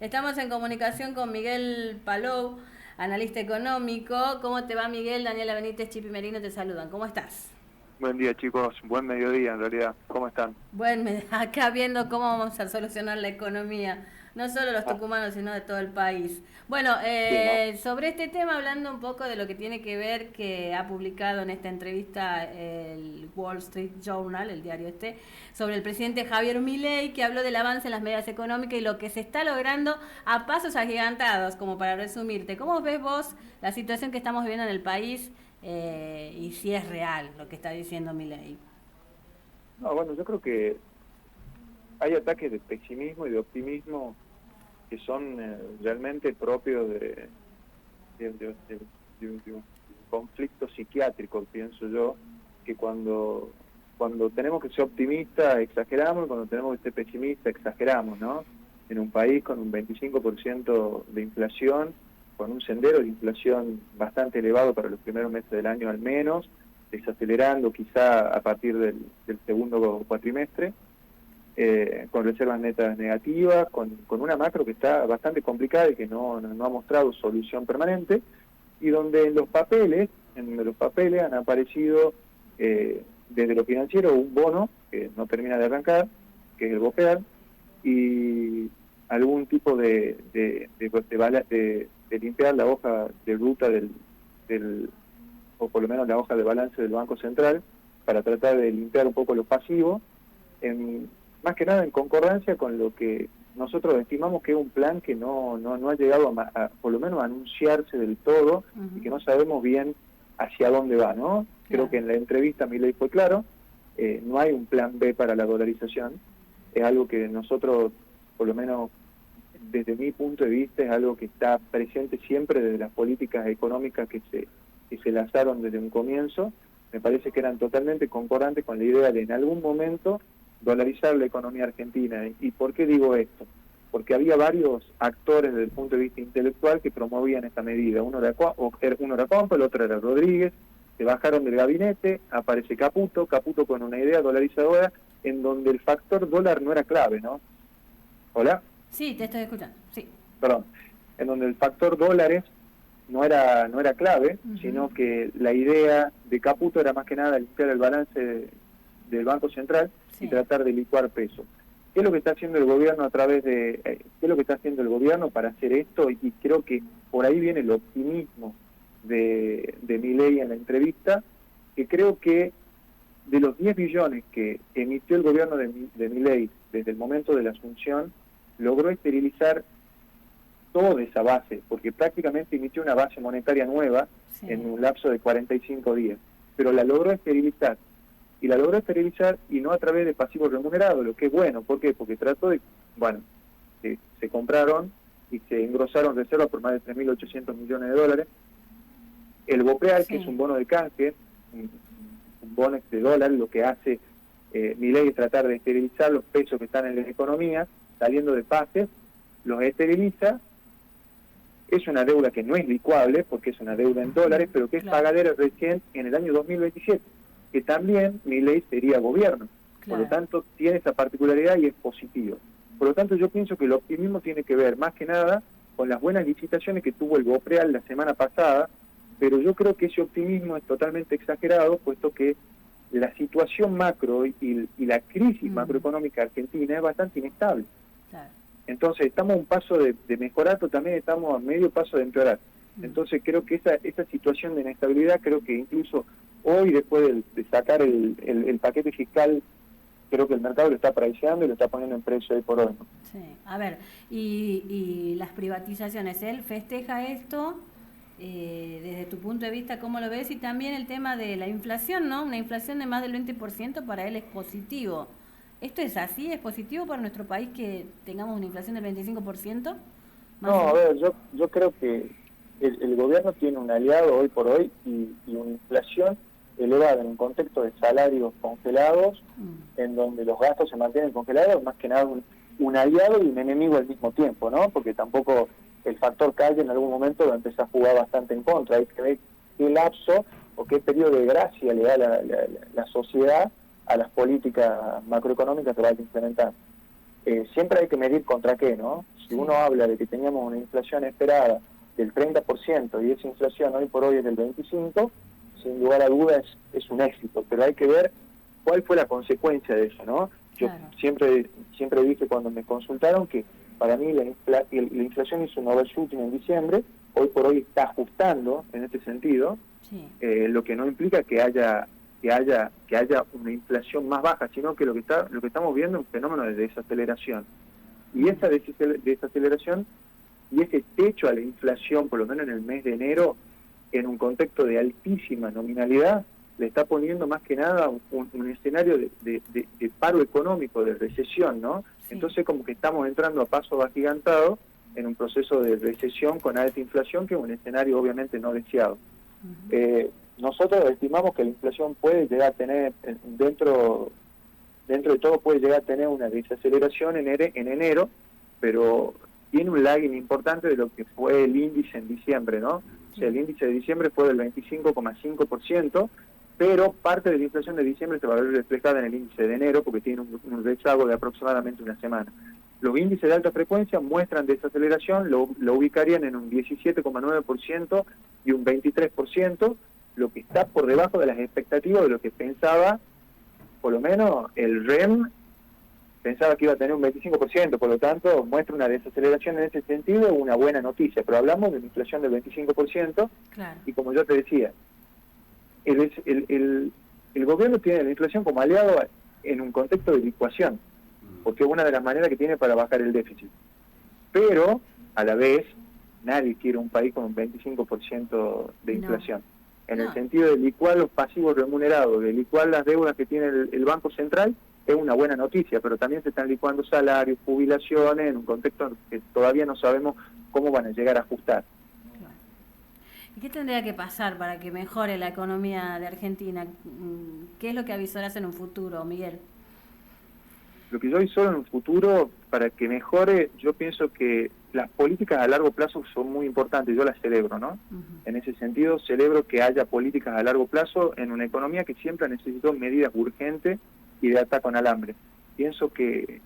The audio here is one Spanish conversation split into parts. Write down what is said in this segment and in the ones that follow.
Estamos en comunicación con Miguel Palou, analista económico. ¿Cómo te va, Miguel? Daniela Benítez, Chipi Merino te saludan. ¿Cómo estás? Buen día, chicos. Buen mediodía, en realidad. ¿Cómo están? Bueno, acá viendo cómo vamos a solucionar la economía, no solo los Ah, tucumanos, sino de todo el país. Bueno, sí, ¿no? sobre este tema, hablando un poco de lo que tiene que ver, que ha publicado en esta entrevista el Wall Street Journal, el diario sobre el presidente Javier Milei, que habló del avance en las medidas económicas y lo que se está logrando a pasos agigantados, como para resumirte. ¿Cómo ves vos la situación que estamos viviendo en el país y si es real lo que está diciendo Milei? No, bueno, yo creo que hay ataques de pesimismo y de optimismo que son realmente propios de un conflicto psiquiátrico, pienso yo, que cuando tenemos que ser optimistas exageramos y cuando tenemos que ser pesimistas exageramos, ¿no? En un país con un 25% de inflación, con un sendero de inflación bastante elevado para los primeros meses del año al menos, desacelerando quizá a partir del segundo cuatrimestre, con reservas netas negativas, con una macro que está bastante complicada y que no ha mostrado solución permanente, y donde en los papeles han aparecido desde lo financiero un bono que no termina de arrancar, que es el BOPEAR, y algún tipo de limpiar la hoja de ruta o por lo menos la hoja de balance del Banco Central, para tratar de limpiar un poco los pasivos, más que nada en concordancia con lo que nosotros estimamos que es un plan que no ha llegado por lo menos a anunciarse del todo, y que no sabemos bien hacia dónde va, ¿no? Creo Claro. que en la entrevista Milei fue claro, no hay un plan B para la dolarización, es algo que nosotros, por lo menos desde mi punto de vista, es algo que está presente siempre desde las políticas económicas que se lanzaron desde un comienzo. Me parece que eran totalmente concordantes con la idea de en algún momento dolarizar la economía argentina. ¿Y por qué digo esto? Porque había varios actores desde el punto de vista intelectual que promovían esta medida. Uno era Compo, el otro era Rodríguez, se bajaron del gabinete, aparece Caputo con una idea dolarizadora en donde el factor dólar no era clave, ¿no? ¿Hola? Sí, te estoy escuchando. Sí. Perdón. En donde el factor dólares no era clave, Uh-huh. sino que la idea de Caputo era más que nada limpiar el balance del Banco Central y Sí. tratar de licuar peso. ¿Qué es lo que está haciendo el gobierno qué es lo que está haciendo el gobierno para hacer esto? Y creo que por ahí viene el optimismo de Milei en la entrevista, que creo que de los 10 billones que emitió el gobierno de Milei desde el momento de la asunción, logró esterilizar toda esa base, porque prácticamente emitió una base monetaria nueva en Sí. un lapso de 45 días, pero la logró esterilizar, y la logró esterilizar y no a través de pasivos remunerados, lo que es bueno. ¿Por qué? Porque trató de, se compraron y se engrosaron reservas por más de 3.800 millones de dólares. El BOPEAL, que es Sí. un bono de canje, un bono de dólar, lo que hace Milei es tratar de esterilizar los pesos que están en la economía, saliendo de pases, los esteriliza. Es una deuda que no es licuable, porque es una deuda en dólares, pero que es Claro, pagadera recién en el año 2027, que también Milei sería gobierno. Por lo claro. tanto, tiene esa particularidad y es positivo. Por lo tanto, yo pienso que el optimismo tiene que ver más que nada con las buenas licitaciones que tuvo el BOPREAL la semana pasada, pero yo creo que ese optimismo es totalmente exagerado, puesto que la situación macro y la crisis Mm, macroeconómica argentina es bastante inestable. claro. Entonces estamos a un paso de mejorar, pero también estamos a medio paso de empeorar. Mm. Entonces creo que esa situación de inestabilidad, creo que incluso hoy, después de sacar el paquete fiscal, creo que el mercado lo está apreciando y lo está poniendo en precio hoy por hoy, ¿no? Sí, a ver, y las privatizaciones, él festeja esto, desde tu punto de vista, ¿cómo lo ves? Y también el tema de la inflación, ¿no? Una inflación de más del 20% para él es positivo. ¿Esto es así? ¿Es positivo para nuestro país que tengamos una inflación del 25%? Más No, a o... ver, yo creo que el gobierno tiene un aliado hoy por hoy, y una inflación elevada en un contexto de salarios congelados, Mm, en donde los gastos se mantienen congelados, más que nada un aliado y un enemigo al mismo tiempo, ¿no? Porque tampoco el factor calle en algún momento lo empieza a jugar bastante en contra. Hay que ver qué lapso o qué periodo de gracia le da la sociedad a las políticas macroeconómicas que va a implementar. Siempre hay que medir contra qué, ¿no? Si uno habla de que teníamos una inflación esperada del 30% y esa inflación hoy por hoy es del 25%, sin lugar a dudas es un éxito, pero hay que ver cuál fue la consecuencia de eso, ¿no? Claro. Yo siempre dije cuando me consultaron que para mí la inflación hizo un overshooting en diciembre, hoy por hoy está ajustando en este sentido, Sí. lo que no implica que haya una inflación más baja, sino que lo que estamos viendo es un fenómeno de desaceleración. Y esa desaceleración y ese techo a la inflación, por lo menos en el mes de enero, en un contexto de altísima nominalidad, le está poniendo más que nada un escenario de paro económico, de recesión, ¿no? Sí. Entonces como que estamos entrando a pasos agigantados en un proceso de recesión con alta inflación, que es un escenario obviamente no deseado. Nosotros estimamos que la inflación puede llegar a tener, dentro de todo puede llegar a tener una desaceleración en enero, pero tiene un lagging importante de lo que fue el índice en diciembre, ¿no? O sea, el índice de diciembre fue del 25,5%, pero parte de la inflación de diciembre se va a ver reflejada en el índice de enero porque tiene un rezago de aproximadamente una semana. Los índices de alta frecuencia muestran desaceleración, lo ubicarían en un 17,9% y un 23%, lo que está por debajo de las expectativas de lo que pensaba, por lo menos el REM pensaba que iba a tener un 25%, por lo tanto muestra una desaceleración en ese sentido, una buena noticia, pero hablamos de una inflación del 25%, Claro. y como yo te decía, el gobierno tiene la inflación como aliado en un contexto de licuación, porque es una de las maneras que tiene para bajar el déficit. Pero, a la vez, nadie quiere un país con un 25% de inflación. En el sentido de licuar los pasivos remunerados, de licuar las deudas que tiene el Banco Central, es una buena noticia, pero también se están licuando salarios, jubilaciones, en un contexto que todavía no sabemos cómo van a llegar a ajustar. ¿Y qué tendría que pasar para que mejore la economía de Argentina? ¿Qué es lo que avisorás en un futuro, Miguel? Lo que yo avisoro en un futuro, para que mejore, yo pienso que las políticas a largo plazo son muy importantes, yo las celebro, ¿no? En ese sentido, celebro que haya políticas a largo plazo en una economía que siempre necesitó medidas urgentes y de ataque con alambre. Pienso que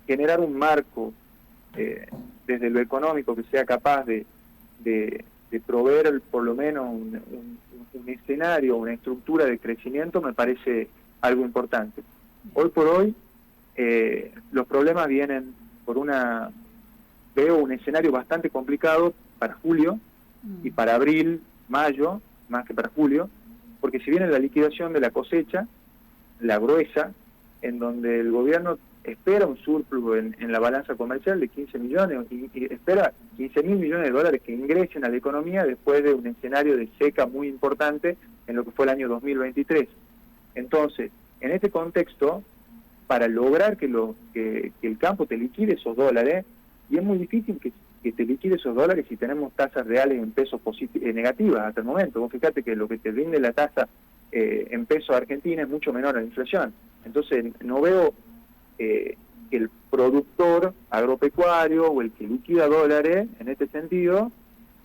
generar un marco desde lo económico que sea capaz de proveer por lo menos un escenario, una estructura de crecimiento, me parece algo importante. Hoy por hoy los problemas vienen veo un escenario bastante complicado para julio y para abril, mayo, más que para julio, porque si viene la liquidación de la cosecha, la gruesa, en donde el gobierno espera un surplus en la balanza comercial de 15 millones y espera 15.000 millones de dólares que ingresen a la economía después de un escenario de seca muy importante en lo que fue el año 2023. Entonces, en este contexto, para lograr que el campo te liquide esos dólares, y es muy difícil que te liquide esos dólares si tenemos tasas reales en pesos negativas hasta el momento. Vos fíjate que lo que te rinde la tasa en pesos argentina es mucho menor a la inflación. Entonces no veo que el productor agropecuario o el que liquida dólares, en este sentido,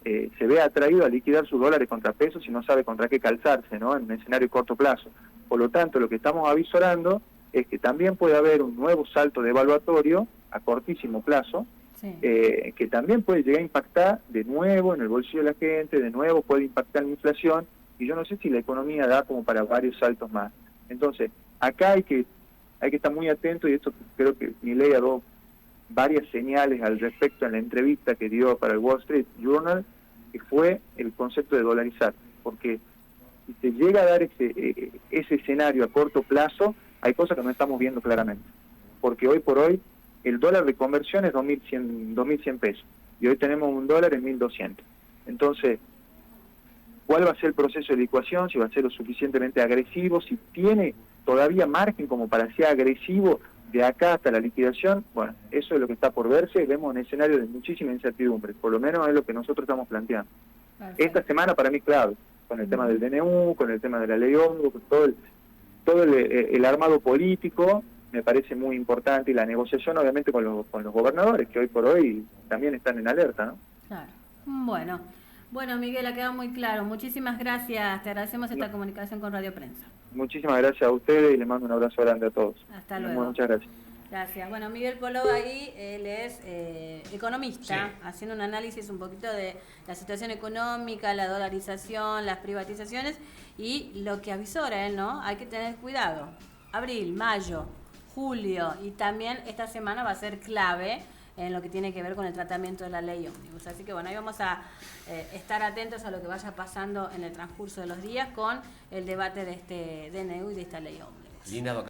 se vea atraído a liquidar sus dólares contra pesos si no sabe contra qué calzarse, ¿no? En un escenario de corto plazo. Por lo tanto, lo que estamos avisorando es que también puede haber un nuevo salto devaluatorio a cortísimo plazo, sí, que también puede llegar a impactar de nuevo en el bolsillo de la gente, de nuevo puede impactar en la inflación, y yo no sé si la economía da como para varios saltos más. Entonces, acá hay que estar muy atento, y esto creo que Milei ha dado varias señales al respecto en la entrevista que dio para el Wall Street Journal, que fue el concepto de dolarizar, porque si se llega a dar ese escenario a corto plazo, hay cosas que no estamos viendo claramente, porque hoy por hoy el dólar de conversión es 2.100 pesos, y hoy tenemos un dólar en 1.200. Entonces, ¿cuál va a ser el proceso de licuación? Si va a ser lo suficientemente agresivo, si tiene todavía margen como para ser agresivo de acá hasta la liquidación. Bueno, eso es lo que está por verse, y vemos un escenario de muchísima incertidumbre, por lo menos es lo que nosotros estamos planteando. Perfecto. Esta semana para mí clave, con el tema del DNU, con el tema de la ley Hongo, con todo el armado político, me parece muy importante, y la negociación obviamente con los gobernadores, que hoy por hoy también están en alerta, ¿no? Claro. Bueno, Miguel, ha quedado muy claro. Muchísimas gracias. Te agradecemos esta comunicación con Radio Prensa. Muchísimas gracias a ustedes y les mando un abrazo grande a todos. Hasta luego. Muchas gracias. Gracias. Bueno, Miguel Poló ahí, él es economista, haciendo un análisis un poquito de la situación económica, la dolarización, las privatizaciones y lo que avisora él, ¿no? Hay que tener cuidado. Abril, mayo, julio y también esta semana va a ser clave en lo que tiene que ver con el tratamiento de la ley ómnibus. Así que bueno, ahí vamos a estar atentos a lo que vaya pasando en el transcurso de los días con el debate de este DNU y de esta ley ómnibus.